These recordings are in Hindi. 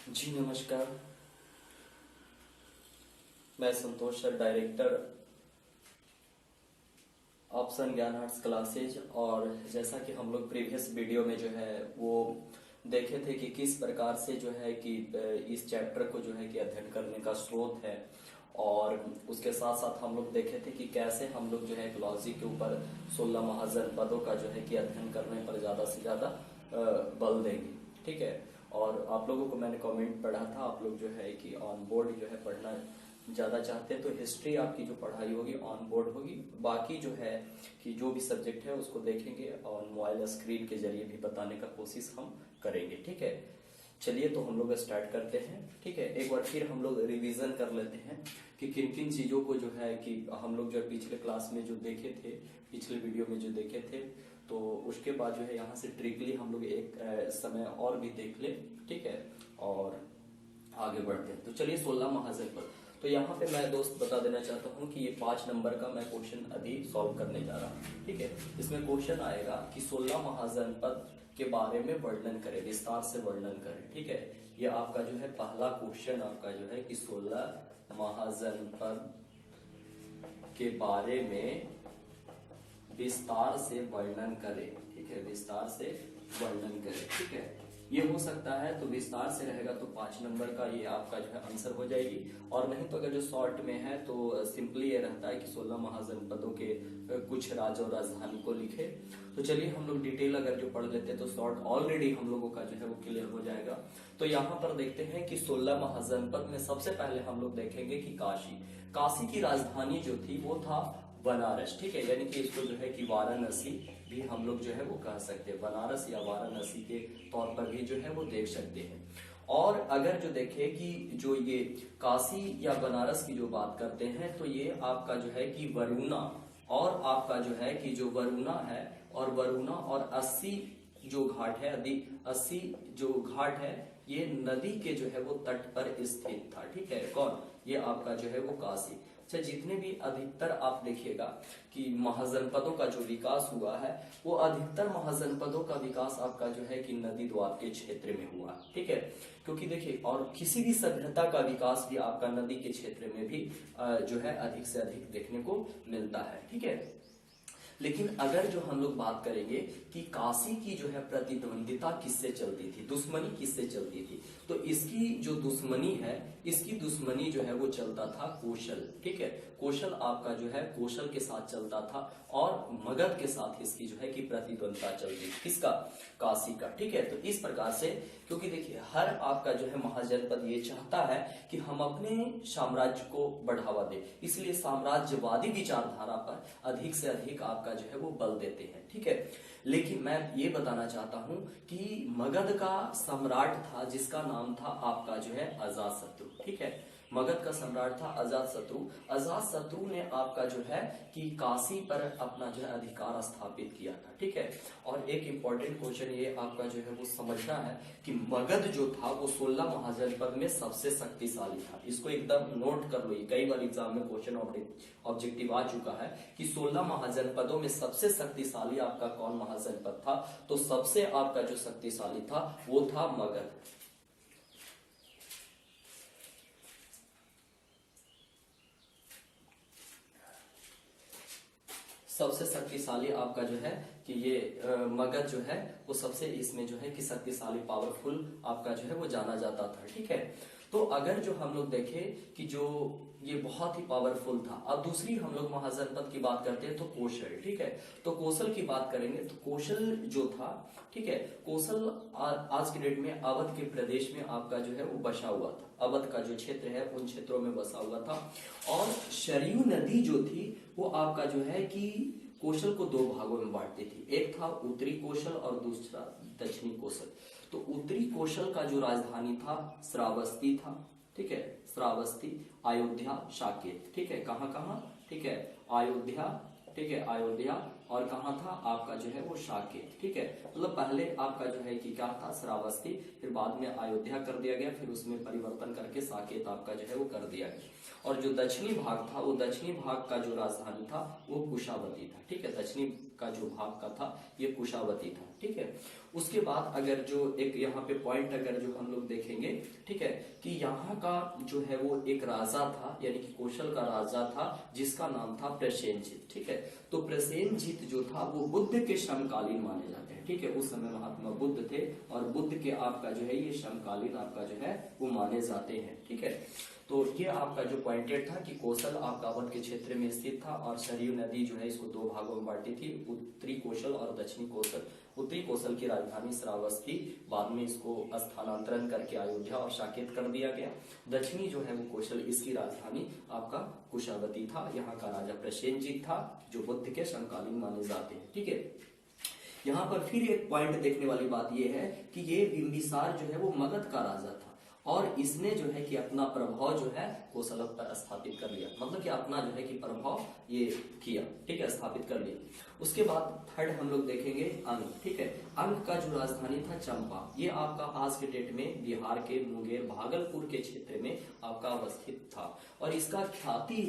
जी नमस्कार। मैं संतोष सर, डायरेक्टर ऑप्शन ज्ञान आर्ट्स क्लासेज। और जैसा कि हम लोग प्रीवियस वीडियो में जो है वो देखे थे कि किस प्रकार से जो है कि इस चैप्टर को जो है कि अध्ययन करने का स्रोत है, और उसके साथ साथ हम लोग देखे थे कि कैसे हम लोग जो है लॉजिक के ऊपर 16 महाजनपदों का जो है कि अध्ययन करने पर ज्यादा से ज्यादा बल देंगे। ठीक है। और आप लोगों को मैंने कमेंट पढ़ा था, आप लोग जो है कि ऑन बोर्ड जो है पढ़ना ज्यादा चाहते हैं तो हिस्ट्री आपकी जो पढ़ाई होगी ऑन बोर्ड होगी। बाकी जो है कि जो भी सब्जेक्ट है उसको देखेंगे और मोबाइल स्क्रीन के जरिए भी बताने का कोशिश हम करेंगे। ठीक है। चलिए तो हम लोग स्टार्ट करते हैं। ठीक है। एक बार फिर हम लोग रिवीजन कर लेते हैं कि किन किन चीजों को जो है कि हम लोग जो पिछले क्लास में जो देखे थे, पिछले वीडियो में जो देखे थे, तो उसके बाद जो है यहाँ से ट्रिकली हम लोग एक समय और भी देख ले। ठीक है। और आगे बढ़ते हैं। तो चलिए 16 महाजनपद। तो यहाँ पे मैं दोस्त बता देना चाहता हूँ कि ये 5 नंबर का मैं क्वेश्चन अभी सॉल्व करने जा रहा हूँ। ठीक है। इसमें क्वेश्चन आएगा कि 16 महाजनपद के बारे में वर्णन करें, विस्तार से वर्णन करें। ठीक है। ये आपका जो है पहला क्वेश्चन आपका जो है कि 16 महाजनपद के बारे में विस्तार से वर्णन करें। ठीक है। विस्तार से वर्णन करें। ठीक है। ये हो सकता है तो विस्तार से रहेगा तो 5 नंबर का ये आपका जो है आंसर हो जाएगी। और नहीं तो अगर जो शॉर्ट में है तो सिंपली ये रहता है कि 16 महाजनपदों के कुछ राज्य और राजधानी को लिखे। तो चलिए हम लोग डिटेल अगर जो पढ़ लेते हैं तो शॉर्ट ऑलरेडी हम लोगों का जो है वो क्लियर हो जाएगा। तो यहाँ पर देखते हैं कि 16 महाजनपद में सबसे पहले हम लोग देखेंगे कि काशी की राजधानी जो थी वो था बनारस। ठीक है। यानी कि इसको जो है कि वाराणसी भी हम लोग जो है वो कह सकते हैं, बनारस या वाराणसी के तौर पर भी जो है वो देख सकते हैं। और अगर जो देखे कि जो ये काशी या बनारस की जो बात करते हैं तो ये आपका जो है कि वरुणा, और आपका जो है कि जो वरुणा है और वरुणा और 80 जो घाट है, 80 जो घाट है, ये नदी के जो है वो तट पर स्थित था। ठीक है। कौन? ये आपका जो है वो काशी। अच्छा, जितने भी अधिकतर आप देखिएगा कि महाजनपदों का जो विकास हुआ है वो अधिकतर महाजनपदों का विकास आपका जो है कि नदी द्वार के क्षेत्र में हुआ। ठीक है। क्योंकि देखिए, और किसी भी सभ्यता का विकास भी आपका नदी के क्षेत्र में भी जो है अधिक से अधिक देखने को मिलता है। ठीक है। लेकिन अगर जो हम लोग बात करेंगे कि काशी की जो है प्रतिद्वंदिता किससे चलती थी, दुश्मनी किससे चलती थी, तो इसकी जो दुश्मनी है, इसकी दुश्मनी जो है वो चलता था कौशल। ठीक है। कौशल आपका जो है कौशल के साथ चलता था, और मगध के साथ इसकी जो है कि प्रतिद्वंदिता चलती थी। किसका? काशी का। ठीक है। तो इस प्रकार से, क्योंकि देखिए हर आपका जो है महाजनपद ये चाहता है कि हम अपने साम्राज्य को बढ़ावा दें, इसलिए साम्राज्यवादी विचारधारा पर अधिक से अधिक आपका जो है वो बल देते हैं। ठीक है। लेकिन मैं ये बताना चाहता हूं कि मगध का सम्राट था जिसका नाम था आपका जो है अजातशत्रु। ठीक है। मगध का सम्राट था अजातशत्रु। अजातशत्रु ने आपका जो है कि काशी पर अपना जो है अधिकार स्थापित किया था। ठीक है। और एक इंपॉर्टेंट क्वेश्चन ये आपका जो है वो समझना है कि मगध जो था वो 16 महाजनपद में सबसे शक्तिशाली था। इसको एकदम नोट कर लो, ये कई बार एग्जाम में क्वेश्चन ऑब्जेक्टिव आ चुका है कि 16 महाजनपदों में सबसे शक्तिशाली आपका कौन महाजनपद था। तो सबसे आपका जो शक्तिशाली था वो था मगध। सबसे शक्तिशाली आपका जो है कि ये मगध जो है वो सबसे इसमें जो है कि शक्तिशाली, पावरफुल आपका जो है वो जाना जाता था। ठीक है। तो अगर जो हम लोग देखें कि जो ये बहुत ही पावरफुल था। अब दूसरी हम लोग महाजनपद की बात करते हैं तो कौशल। ठीक है। तो कौशल की बात करेंगे तो कौशल जो था, ठीक है, कौशल आज के डेट में अवध के प्रदेश में आपका जो है वो बसा हुआ था। अवध का जो क्षेत्र है उन क्षेत्रों में बसा हुआ था। और सरयू नदी जो थी वो आपका जो है कि कौशल को 2 भागों में बांटती थी। एक था उत्तरी कौशल और दूसरा दक्षिणी कौशल। तो उत्तरी कौशल का जो राजधानी था श्रावस्ती था। ठीक है। श्रावस्ती, अयोध्या, साकेत। ठीक है। कहाँ कहाँ? ठीक है। अयोध्या, ठीक है, अयोध्या, और कहाँ था आपका जो है वो साकेत। ठीक है। मतलब पहले आपका जो है कि क्या था, श्रावस्ती, फिर बाद में अयोध्या कर दिया गया, फिर उसमें परिवर्तन करके साकेत आपका जो है वो कर दिया गया। और जो दक्षिणी भाग था, वो दक्षिणी भाग का जो राजधानी था वो कुशावती था। ठीक है। दक्षिणी का जो भाग का था ये कुशावती था। ठीक है। उसके बाद अगर जो एक यहाँ पे पॉइंट अगर जो हम लोग देखेंगे, ठीक है, कि यहाँ का जो है वो एक राजा था, यानी कि कौशल का राजा था, जिसका नाम था प्रसेनजीत। ठीक है, तो प्रसेनजीत जो था वो बुद्ध के समकालीन माने जाते हैं। ठीक है, उस समय महात्मा बुद्ध थे और बुद्ध के आपका जो है ये समकालीन आपका जो है वो माने जाते हैं। ठीक है, तो ये आपका जो पॉइंटेड था कि कौशल आपका वन के क्षेत्र में स्थित था और सरयू नदी जो है इसको दो भागों में बांटी थी, उत्तरी कौशल और दक्षिणी कौशल। उत्तरी कौशल की राजधानी श्रावस्ती, बाद में इसको स्थानांतरण करके अयोध्या और साकेत कर दिया गया। दक्षिणी जो है वो कौशल, इसकी राजधानी आपका कुशावती था। यहाँ का राजा प्रसेनजीत था जो बुद्ध के समकालीन माने जाते हैं। ठीक है, यहाँ पर फिर एक पॉइंट देखने वाली बात यह है कि ये बिंबिसार जो है वो मगध का राजा था और इसने जो है कि अपना प्रभाव जो है कौशल पर स्थापित कर लिया, मतलब कि अपना जो है कि प्रभाव ये किया। ठीक है, स्थापित कर लिया। उसके बाद थर्ड हम लोग देखेंगे अंग। ठीक है, अंग का जो राजधानी था चंपा, ये आपका आज के डेट में बिहार के मुंगेर भागलपुर के क्षेत्र में आपका अवस्थित था और इसका ख्याति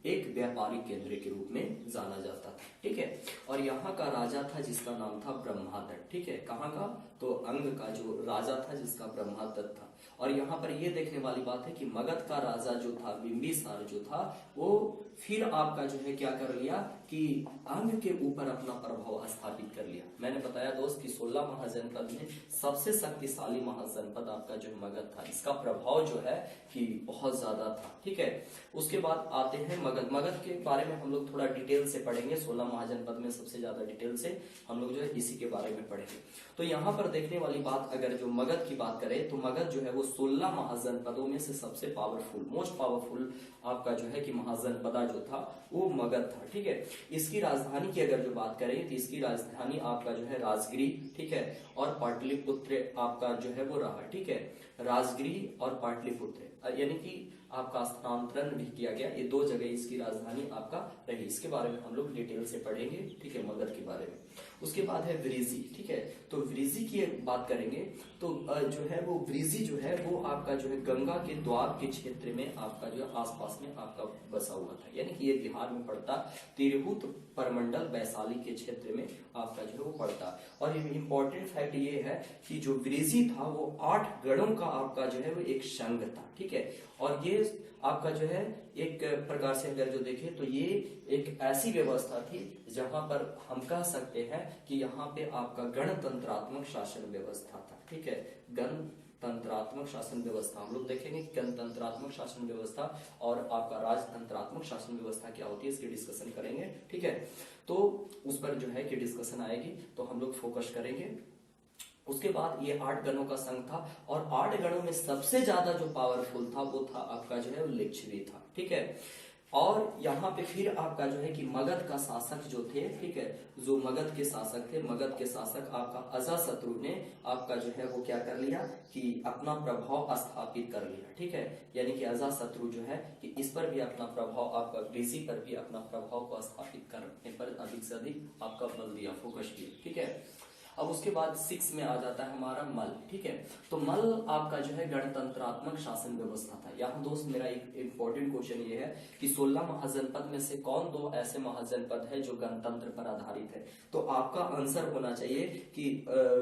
एक व्यापारिक केंद्र के रूप में जाना जाता था। ठीक है, और यहाँ का राजा था जिसका नाम था ब्रह्मादत्त। ठीक है, कहाँ का? तो अंग का जो राजा था जिसका ब्रह्मादत्त था। और यहाँ पर ये देखने वाली बात है कि मगध का राजा जो था बिंबिसार जो था वो फिर आपका जो है क्या कर लिया कि अंग के ऊपर अपना प्रभाव स्थापित कर लिया। मैंने बताया दोस्त कि 16 महाजनपद में सबसे शक्तिशाली महाजनपद आपका जो मगध था, इसका प्रभाव जो है कि बहुत ज्यादा था। ठीक है, उसके बाद आते हैं मगध। मगध के बारे में हम लोग थोड़ा डिटेल से पढ़ेंगे। 16 महाजनपद में सबसे ज्यादा डिटेल से हम लोग जो है इसी के बारे में पढ़ेंगे। तो यहाँ पर देखने वाली बात अगर जो मगध की बात करें तो मगध जो है वो 16 महाजनपदों में से सबसे पावरफुल, मोस्ट पावरफुल आपका जो है कि महाजनपदा जो था वो मगध था। ठीक है, इसकी राजधानी की अगर जो बात करें तो इसकी राजधानी आपका जो है राजगिरी, ठीक है, और पाटलिपुत्र आपका जो है वो रहा। ठीक है, राजगिरी और पाटलिपुत्र, यानी कि आपका स्थानांतरण भी किया गया। ये दो जगह इसकी राजधानी आपका रही। इसके बारे में हम लोग डिटेल से पढ़ेंगे। ठीक है, मगध के बारे में। उसके बाद है व्रिजी। ठीक है, तो व्रिजी की बात करेंगे तो जो है वो व्रिजी जो है वो आपका जो है गंगा के द्वार के क्षेत्र में आपका जो है आसपास में आपका बसा हुआ था, यानी कि ये बिहार में पड़ता, तिरहुत परमंडल वैशाली के क्षेत्र में आपका जो है वो पड़ता। और इम्पोर्टेंट फैक्ट ये है कि जो व्रिजी था वो 8 गणों का आपका जो है वो एक संघ था। ठीक है, और ये आपका जो है एक प्रकार से अगर जो देखें तो ये एक ऐसी व्यवस्था थी जहां पर हम कह सकते हैं कि यहाँ पे आपका गणतंत्रात्मक शासन व्यवस्था था। ठीक है, गणतंत्रात्मक शासन व्यवस्था हम लोग देखेंगे कि गणतंत्रात्मक शासन व्यवस्था और आपका राजतंत्रात्मक शासन व्यवस्था क्या होती है, इसकी डिस्कशन करेंगे। ठीक है, तो उस पर जो है कि डिस्कशन आएगी तो हम लोग फोकस करेंगे। उसके बाद ये 8 गणों का संघ था और 8 गणों में सबसे ज्यादा जो पावरफुल था वो था आपका जो है लिच्छवी था। ठीक है, और यहाँ पे फिर आपका जो है कि मगध का शासक जो थे, ठीक है, जो मगध के शासक थे, मगध के शासक आपका अजातशत्रु ने आपका जो है वो क्या कर लिया कि अपना प्रभाव स्थापित कर लिया। ठीक है, यानी कि अजातशत्रु जो है कि इस पर भी अपना प्रभाव, आपका व्रिजी पर भी अपना प्रभाव को स्थापित करने पर अधिक से अधिक आपका बल दिया, फोकस किया। ठीक है, अब उसके बाद 6 में आ जाता है हमारा मल। ठीक है, तो मल आपका जो है गणतंत्रात्मक शासन व्यवस्था था। यहाँ दोस्त मेरा एक इंपॉर्टेंट क्वेश्चन ये है कि 16 महाजनपद में से कौन 2 ऐसे महाजनपद है जो गणतंत्र पर आधारित है? तो आपका आंसर होना चाहिए कि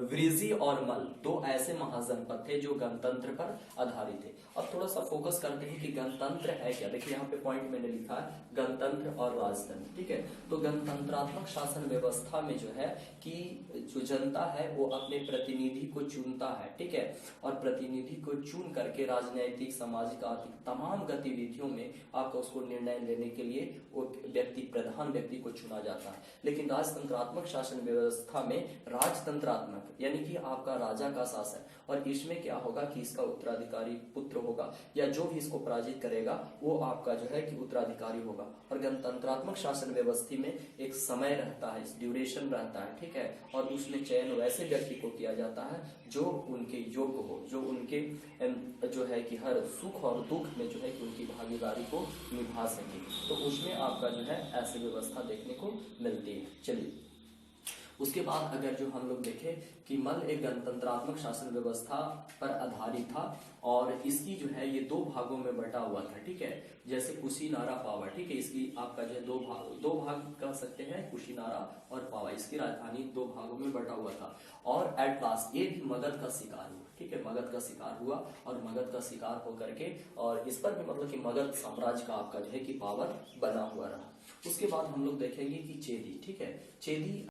व्रिजी और मल 2 ऐसे महाजनपद थे जो गणतंत्र पर आधारित थे। अब थोड़ा सा फोकस करते हैं कि गणतंत्र है क्या। देखिए यहाँ पे पॉइंट मैंने लिखा है गणतंत्र और राजतंत्र। ठीक है, तो गणतंत्रात्मक शासन व्यवस्था में जो है कि जो जनता है वो अपने प्रतिनिधि को चुनता है। ठीक है, और प्रतिनिधि को चुन करके राजनैतिक, सामाजिक, आर्थिक तमाम गतिविधियों में आपको उसको निर्णय लेने के लिए वो व्यक्ति, प्रधान व्यक्ति को चुना जाता है। लेकिन राजतंत्रात्मक शासन व्यवस्था में राजतंत्रात्मक यानी कि आपका राजा का शासन, और इसमें क्या होगा कि इसका उत्तराधिकारी पुत्र होगा या जो भी इसको पराजित करेगा वो आपका जो है कि उत्तराधिकारी होगा। और गणतंत्रात्मक शासन व्यवस्था में एक समय रहता है, ड्यूरेशन रहता है। ठीक है, और उसमें चयन वैसे व्यक्ति को किया जाता है जो उनके योग्य हो, जो उनके जो है कि हर सुख और दुख में जो है कि उनकी भागीदारी को निभा सके। तो उसमें आपका जो है ऐसी व्यवस्था देखने को मिलती है। चलिए उसके बाद अगर जो हम लोग देखें कि मल्ल एक गणतंत्रात्मक शासन व्यवस्था पर आधारित था और इसकी जो है ये दो भागों में बटा हुआ था, ठीक है। जैसे कुशीनारा पावा, ठीक है, इसकी आपका जो है दो भाग कह सकते हैं, कुशीनारा और पावा, इसकी राजधानी दो भागों में बटा हुआ था। और एट लास्ट ये भी मगध का शिकार हुआ, ठीक है, मगध का शिकार हुआ और मगध का शिकार होकर के और इस पर भी मतलब कि मगध साम्राज्य का आपका जो है कि पावर बना हुआ रहा। उसके बाद हम लोग देखेंगे कि चेदी, ठीक है, चेदी